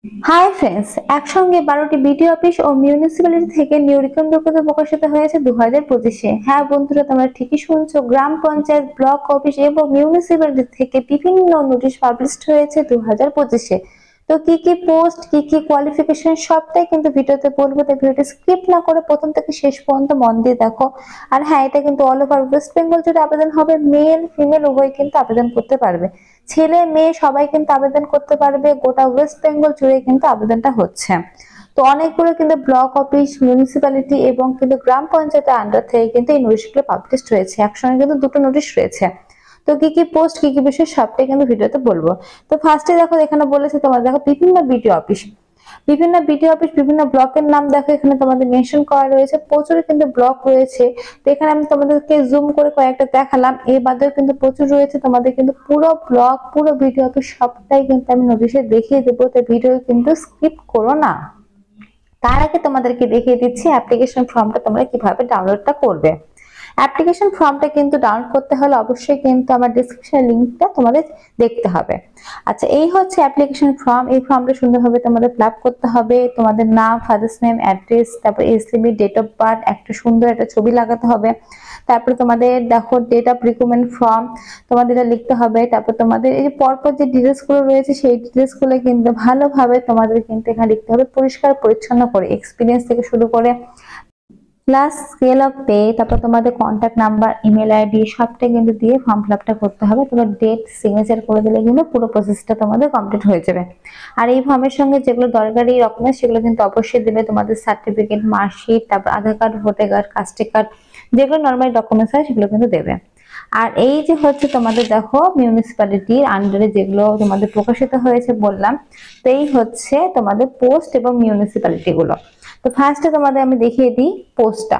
Hi friends, একসঙ্গে 12টি BDO office ও municipality থেকে new রিকন্ডাক্ট প্রকাশিত হয়েছে 2025-এ। হ্যাঁ বন্ধুরা, তোমরা ঠিকই শুনছো, গ্রাম পঞ্চায়েত, ব্লক অফিস এবং মিউনিসিপ্যালিটি থেকে বিভিন্ন নোটিশ পাবলিশড হয়েছে 2025-এ। তো কি কি পোস্ট, কি কি কোয়ালিফিকেশন সবটাই কিন্তু ভিডিওতে বলবো, তাই ভিডিওটি স্কিপ না করে প্রথম থেকে শেষ পর্যন্ত মন দিয়ে দেখো। আর হ্যাঁ, এটা কিন্তু অল ওভার ওয়েস্ট বেঙ্গল জুড়ে আবেদন হবে, মেল ফিমেল উভয় কিন্তু আবেদন করতে পারবে, ছেলে মেয়ে সবাই কিন্তু আবেদন করতে পারবে। গোটা ওয়েস্ট বেঙ্গল জুড়ে কিন্তু আবেদনটা হচ্ছে। তো অনেকগুলো কিন্তু ব্লক অফিস, মিউনিসিপ্যালিটি এবং কিন্তু গ্রাম পঞ্চায়েতের আন্ডার থেকে কিন্তু এই নোটিশগুলো পাবলিশড হয়েছে। একসঙ্গে কিন্তু দুটো নোটিশ রয়েছে। তো কি কি পোস্ট, কি কি বিষয় সবটাই কিন্তু ভিডিওতে বলবো। তো ফার্স্টে দেখো, এখানে বলেছে তোমার দেখো বিভিন্ন বিডিও অফিস, বিভিন্ন ব্লকের নাম দেখো এখানে তোমাদের মেনশন করা রয়েছে। প্রচুর কিন্তু ব্লক রয়েছে। তো এখানে আমি তোমাদেরকে জুম করে কয়েকটা দেখালাম, এর বাদেও কিন্তু প্রচুর রয়েছে। তোমাদের কিন্তু পুরো ব্লক, পুরো ভিডিও অফিস সবটাই কিন্তু আমি নোটিশে দেখিয়ে দেবো, তো ভিডিও কিন্তু স্কিপ করো না। তার আগে তোমাদেরকে দেখিয়ে দিচ্ছি অ্যাপ্লিকেশন ফর্মটা তোমরা কিভাবে ডাউনলোডটা করবে। অ্যাপ্লিকেশন ফর্মটা কিন্তু ডাউনলোড করতে হলে অবশ্যই কিন্তু আমার ডেসক্রিপশন লিংকটা তোমাদের দেখতে হবে। আচ্ছা, এই হচ্ছে অ্যাপ্লিকেশন ফর্ম। এই ফর্মটা সুন্দরভাবে তোমাদের ফিল আপ করতে হবে। তোমাদের নাম, ফাদার্স নেম, অ্যাড্রেস, তারপর এসএমই, ডেট অফ বার্থ, একটা সুন্দর একটা ছবি লাগাতে হবে। তারপরে তোমাদের দেখো ডেট অফ রিক্রুটমেন্ট ফর্ম, তোমাদের এটা লিখতে হবে। তারপর তোমাদের এই যে পরপর যে ডিটেলস গুলো রয়েছে সেই ডিটেলস গুলো কিন্তু ভালোভাবে তোমাদের কিন্তু এখানে লিখতে হবে, পরিষ্কার পরিচ্ছন্ন করে, এক্সপিরিয়েন্স থেকে শুরু করে প্লাস স্কেল অফ পে, তারপর তোমাদের কন্ট্যাক্ট নাম্বার, ইমেল আইডি সবটাই কিন্তু দিয়ে ফর্ম ফিল আপটা করতে হবে। তোমার ডেট সিগনেচার করে দিলে কিন্তু পুরো প্রসেসটা তোমাদের কমপ্লিট হয়ে যাবে। আর এই ফর্মের সঙ্গে যেগুলো দরকারি ডকুমেন্টস সেগুলো কিন্তু অবশ্যই দেবে, তোমাদের সার্টিফিকেট, মার্কশিট, তারপর Aadhaar card, voter card, caste card, যেগুলো নর্মাল ডকুমেন্টস হয় সেগুলো কিন্তু দেবে। আর এই যে হচ্ছে তোমাদের দেখো মিউনিসিপ্যালিটির আন্ডারে যেগুলো তোমাদের প্রকাশিত হয়েছে বললাম, তো এই হচ্ছে তোমাদের পোস্ট এবং মিউনিসিপ্যালিটি গুলো। তো ফার্স্টে তোমাদের আমি দেখিয়ে দিই পোস্টটা।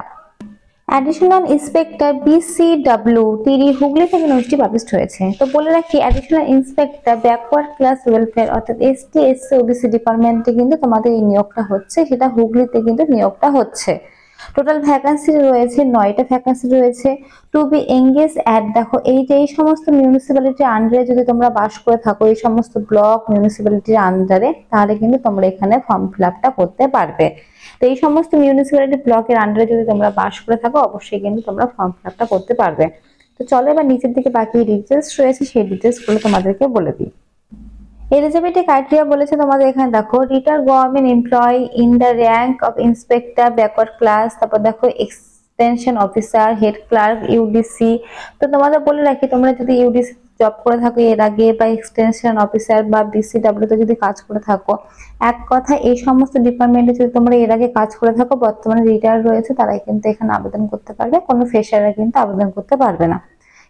Additional inspector BCW tree Hooghly থেকে নোটিশটি পাবলিশড হয়েছে। তো বলে রাখি, additional inspector backward class welfare অর্থাৎ ST/SC OBC ডিপার্টমেন্টে কিন্তু তোমাদের এই নিয়োগটা হচ্ছে, সেটা হুগলিতে কিন্তু নিয়োগটা হচ্ছে। টোটাল ভ্যাকান্সি রয়েছে 9টা ভ্যাকান্সি রয়েছে। টু বি এঙ্গেজ অ্যাট, দেখো এই যে এই সমস্ত মিউনিসিপ্যালিটির আন্ডারে যদি তোমরা বাস করে থাকো, এই সমস্ত ব্লক মিউনিসিপ্যালিটির আন্ডারে, তাহলে কিন্তু তোমরা এখানে ফর্ম ফিল আপটা করতে পারবে। তো এই সমস্ত মিউনিসিপ্যালিটি ব্লকের আন্ডারে যদি তোমরা বাস করে থাকো অবশ্যই কিন্তু তোমরা ফর্ম ফিল আপটা করতে পারবে। তো চলো এবার নিচের দিকে বাকি ডিটেলস রয়েছে সেই ডিটেলস গুলো তোমাদেরকে বলে দিই। এলিজিবিলিটি ক্রাইটেরিয়া বলেছে তোমাদের এখানে দেখো, retired government employee in the rank of inspector backward class, তারপর দেখো extension officer, head clerk, UDC. তো তোমাদের বলে রাখি, তোমরা যদি ইউডিসি জব করে থাকো এর আগে, বা এক্সটেনশন অফিসার বা BCW তে যদি কাজ করে থাকো, এক কথা এই সমস্ত ডিপার্টমেন্টে যদি তোমরা এর আগে কাজ করে থাকো, বর্তমানে রিটায়ার রয়েছে, তারাই কিন্তু এখানে আবেদন করতে পারবে, কোনো ফ্রেশাররা কিন্তু আবেদন করতে পারবে না।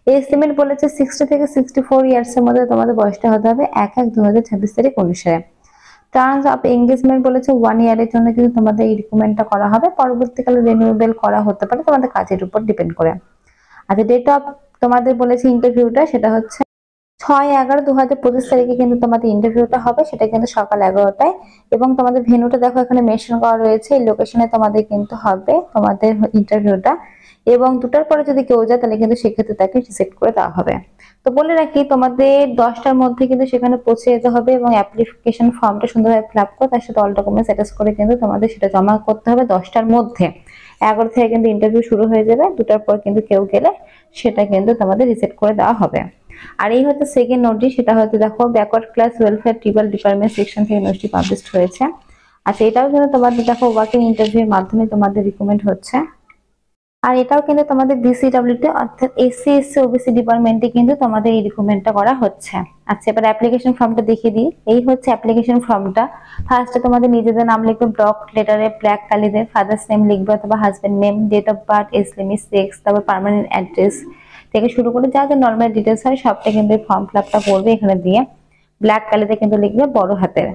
এস্টিমেট বলেছে 60 থেকে 64 ইয়ার্স এর মধ্যে তোমাদের বয়সটা হতে হবে 1/1/2026 তারিখ অনুসারে। টার্মস অফ এঙ্গেজমেন্ট বলেছে 1 ইয়ারের জন্য কিন্তু তোমাদের এই রিক্রুটমেন্টটা করা হবে, পরবর্তীকালে রিনিউয়েবল করা হতে পারে তোমাদের কাজের উপর ডিপেন্ড করে। আচ্ছা, ডেট অফ তোমাদের বলেছে ইন্টারভিউটা, সেটা হচ্ছে 6/11/2025 তারিখে কিন্তু তোমাদের ইন্টারভিউটা হবে, সেটা কিন্তু সকাল 11টায়। এবং তোমাদের ভেন্যুটা দেখো এখানে মেনশন করা রয়েছে, এই লোকেশনে তোমাদের কিন্তু হবে তোমাদের ইন্টারভিউটা। এবং 2টার পরে যদি কেউ যায় তাহলে কিন্তু সেক্ষেত্রে তাকে রিসেপ্ট করে দেওয়া হবে। তো বলে রাখি, তোমাদের 10টার মধ্যে কিন্তু সেখানে পৌঁছে যেতে হবে এবং অ্যাপ্লিকেশন ফর্মটা সুন্দরভাবে ফিল আপ করে তার সাথে অল ডকুমেন্টস অ্যাটাচ করে কিন্তু তোমাদের সেটা জমা করতে হবে 10টার মধ্যে। 11 থেকে কিন্তু ইন্টারভিউ শুরু হয়ে যাবে, 2টার পর কিন্তু কেউ গেলে সেটা কিন্তু তোমাদের রিসেপ্ট করে দেওয়া হবে। আর এই হচ্ছে সেকেন্ড নোটিশ, সেটা হচ্ছে দেখো backward class welfare ট্রিবাল department section থেকে নোটিশটি পাবলিশড হয়েছে। আচ্ছা, এটাও কিন্তু তোমাদের দেখো ওয়ার্কিং ইন্টারভিউর মাধ্যমে তোমাদের রিক্রুটমেন্ট হচ্ছে। আর এটাও কিন্তু তোমাদের BCW তে অর্থাৎ SC/SC OBC ডিপার্টমেন্টে কিন্তু তোমাদের এই রিক্রুটমেন্টটা করা হচ্ছে। আচ্ছা, এবার অ্যাপ্লিকেশন ফর্মটা দেখিয়ে দিই। এই হচ্ছে অ্যাপ্লিকেশন ফর্মটা। ফার্স্টে তোমাদের নিজেদের নাম লিখবে ব্লক লেটারে ব্ল্যাক কালিতে, ফাদার্স নেম লিখবে অথবা husband name, date of birth, SME, sex, তারপর পার্মানেন্ট অ্যাড্রেস থেকে শুরু করে যা যা নর্মাল ডিটেলস হয় সবটা কিন্তু ফর্ম ফিল আপটা করবে এখানে দিয়ে। ব্ল্যাক কালিতে কিন্তু লিখবে বড় হাতের।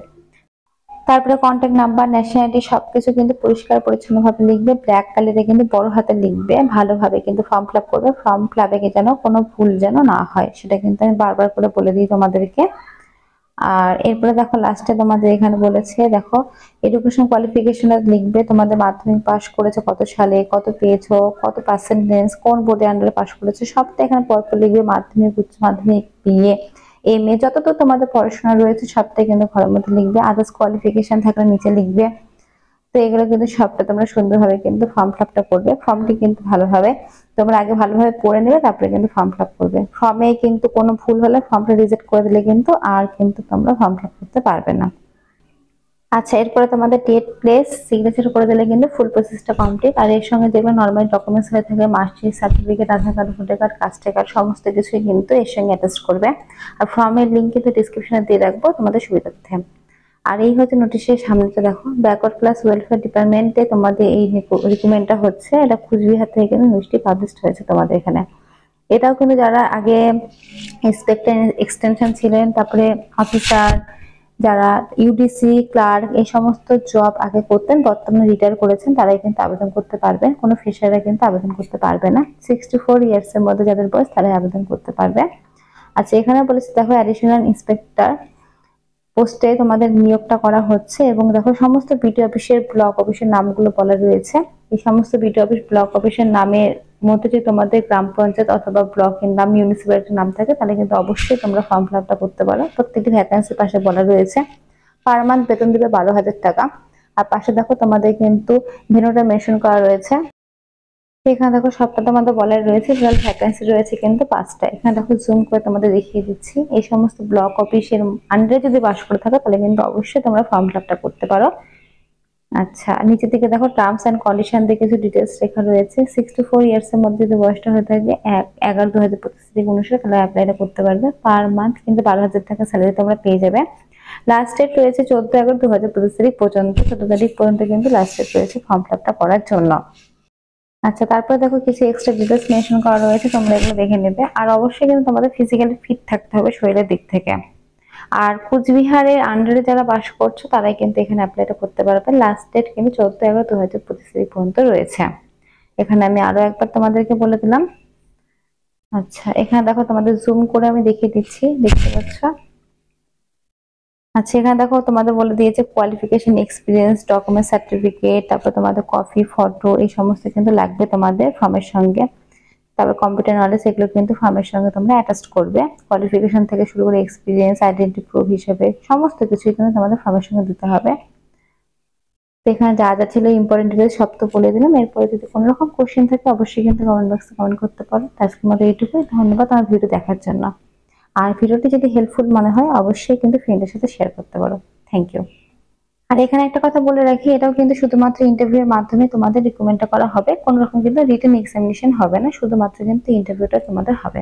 তারপরে কন্ট্যাক্ট নাম্বার, ন্যাশনালিটি সবকিছু কিন্তু পরিষ্কার পরিচ্ছন্ন ভাবে লিখবে, ব্ল্যাক কালিতে কিন্তু বড় হাতে লিখবে, ভালোভাবে কিন্তু ফর্ম ফিল আপ করবে। ফর্ম ফিল আপে যেন কোনো ভুল যেন না হয় সেটা কিন্তু আমি বারবার করে বলে দিই তোমাদেরকে। আর এরপরে দেখো লাস্টে তোমাদের এখানে বলেছে দেখো এডুকেশন কোয়ালিফিকেশন লিখবে, তোমাদের মাধ্যমিক পাস করেছো কত সালে, কত পেয়েছো, কত পার্সেন্টেজ, কোন বোর্ডের আন্ডারে পাস করেছো সবটা এখানে পরপর লিখবে, মাধ্যমিক, উচ্চ মাধ্যমিক, বিএ, MA যত তো তোমাদের পড়াশোনা রয়েছে সবটাই কিন্তু ঘরের মধ্যে লিখবে, আদার্স কোয়ালিফিকেশন থাকলে নিচে লিখবে। তো এগুলো কিন্তু সবটা তোমরা সুন্দরভাবে কিন্তু ফর্ম ফিল আপটা করবে। ফর্মটি কিন্তু ভালোভাবে তোমরা আগে ভালোভাবে পড়ে নেবে, তারপরে কিন্তু ফর্ম ফিল আপ করবে। ফর্মে কিন্তু কোনো ভুল হলে ফর্মটা রিজেক্ট করে দিলে কিন্তু আর কিন্তু তোমরা ফর্ম ফিল আপ করতে পারবে না। আচ্ছা, এরপরে তোমাদের ডেট, প্লেস, সিগনেচার করে দিলে কিন্তু ফুল প্রসেসটা কমপ্লিট। আর এর সঙ্গে যেগুলো নর্মাল ডকুমেন্টস হয়ে থাকে, mark sheet, certificate, Aadhaar card, voter card, caste card, সমস্ত কিছুই কিন্তু এর সঙ্গে অ্যাটাচ করবে। আর ফর্মের লিঙ্ক কিন্তু ডিসক্রিপশনে দিয়ে রাখবো তোমাদের সুবিধার্থে। আর এই হচ্ছে নোটিশের সামনেটা দেখো, ব্যাকওয়ার্ড ক্লাস ওয়েলফেয়ার ডিপার্টমেন্টে তোমাদের এই রিক্রুটমেন্টটা হচ্ছে। এটা কুচবিহার থেকে কিন্তু নিউজটি পাবলিশড হয়েছে তোমাদের এখানে। এটাও কিন্তু যারা আগে ইন্সপেক্টর এক্সটেনশন ছিলেন, তারপরে অফিসার, যারা ইউডিসি ক্লার্ক এই সমস্ত জব আগে করতেন, বর্তমানে রিটায়ার করেছেন, তারাই কিন্তু আবেদন করতে পারবেন। কোনো ফ্রেশাররা কিন্তু আবেদন করতে পারবে না। 64 ইয়ার্স এর মধ্যে যাদের বয়স তারাই আবেদন করতে পারবে। আচ্ছা, এখানে বলেছে দেখো অ্যাডিশনাল ইন্সপেক্টর পোস্টে তোমাদের নিয়োগটা করা হচ্ছে। এবং দেখো সমস্ত বিডিও অফিসের, ব্লক অফিসের নামগুলো বলা রয়েছে। এই সমস্ত বিডিও অফিস, ব্লক অফিসের নামের মধ্যে যদি তোমাদের গ্রাম পঞ্চায়েত অথবা ব্লকের নাম, মিউনিসিপ্যালিটির নাম থাকে তাহলে কিন্তু অবশ্যই তোমরা ফর্ম ফিল আপটা করতে পারো। প্রত্যেকটি ভ্যাকান্সির পাশে বলা রয়েছে পার মান্থ বেতন দিবে 12,000 টাকা। আর পাশে দেখো তোমাদের কিন্তু ভেন্যুটা মেনশন করা রয়েছে। এখানে দেখো সবটা তোমাদের বলার রয়েছে। টোটাল ভ্যাকান্সি রয়েছে কিন্তু 5টা। এখানে দেখো জুম করে তোমাদের দেখিয়ে দিচ্ছি। এই সমস্ত ব্লক অফিসের আন্ডারে যদি বাস করে থাকো তাহলে কিন্তু অবশ্যই তোমরা ফর্ম ফিল আপটা করতে পারো। আচ্ছা, নিচের দিকে দেখো টার্মস এন্ড কন্ডিশন দিয়ে কিছু ডিটেলস লেখা রয়েছে। 64 ইয়ার্স এর মধ্যে যদি বয়সটা হয়ে থাকে 1/11/2025 থেকে অনুসারে তাহলে অ্যাপ্লাইটা করতে পারবে। পার মান্থ কিন্তু 12,000 টাকা স্যালারি তোমরা পেয়ে যাবে। লাস্ট ডেট রয়েছে 14/11/2025 পর্যন্ত। 14 তারিখ পর্যন্ত কিন্তু লাস্ট ডেট রয়েছে ফর্ম ফিল আপটা করার জন্য। আচ্ছা, তারপরে দেখো কিছু এক্সট্রা ডিটেলস মেনশন করা রয়েছে, তোমরা এগুলো দেখে নেবে। আর অবশ্যই কিন্তু তোমাদের ফিজিক্যালি ফিট থাকতে হবে শরীরের দিক থেকে। আর কুচবিহারের আন্ডারে যারা বাস করছো তারাই কিন্তু এখানে অ্যাপ্লাইটা করতে পারবে। লাস্ট ডেট কিন্তু 14/11/2025 পর্যন্ত রয়েছে। এখানে আমি আরো একবার তোমাদেরকে বলে দিলাম। আচ্ছা, এখানে দেখো তোমাদের জুম করে আমি দেখিয়ে দিচ্ছি, দেখতে পাচ্ছ। আচ্ছা, এখানে দেখো তোমাদের বলে দিয়েছে কোয়ালিফিকেশন, এক্সপিরিয়েন্স, ডকুমেন্ট, সার্টিফিকেট, তারপর তোমাদের কপি, ফটো এই সমস্ত কিন্তু লাগবে তোমাদের ফর্মের সঙ্গে। তারপর কম্পিউটার নলেজ এগুলো কিন্তু ফর্মের সঙ্গে তোমরা অ্যাটাচ করবে। কোয়ালিফিকেশন থেকে শুরু করে এক্সপিরিয়েন্স, আইডেন্টি প্রুফ হিসেবে সমস্ত কিছুই কিন্তু তোমাদের ফর্মের সঙ্গে দিতে হবে। তো এখানে যা যা ছিল ইম্পর্টেন্ট ডিটেলস সব তো বলে দিলাম। এরপরে যদি কোনো রকম কোশ্চেন থাকে অবশ্যই কিন্তু কমেন্ট বক্সে কমেন্ট করতে পারো। আজকের মতো এইটুকুই, ধন্যবাদ আমার ভিডিও দেখার জন্য। আর ভিডিওটি যদি হেল্পফুল মনে হয় অবশ্যই কিন্তু ফ্রেন্ডের সাথে শেয়ার করতে পারো। Thank you. আর এখানে একটা কথা বলে রাখি, এটাও কিন্তু শুধুমাত্র ইন্টারভিউর মাধ্যমে তোমাদের রিকমেন্ডটা করা হবে। কোনো রকম কিন্তু রিটেন এক্সামিনেশন হবে না, শুধুমাত্র কিন্তু ইন্টারভিউটা তোমাদের হবে।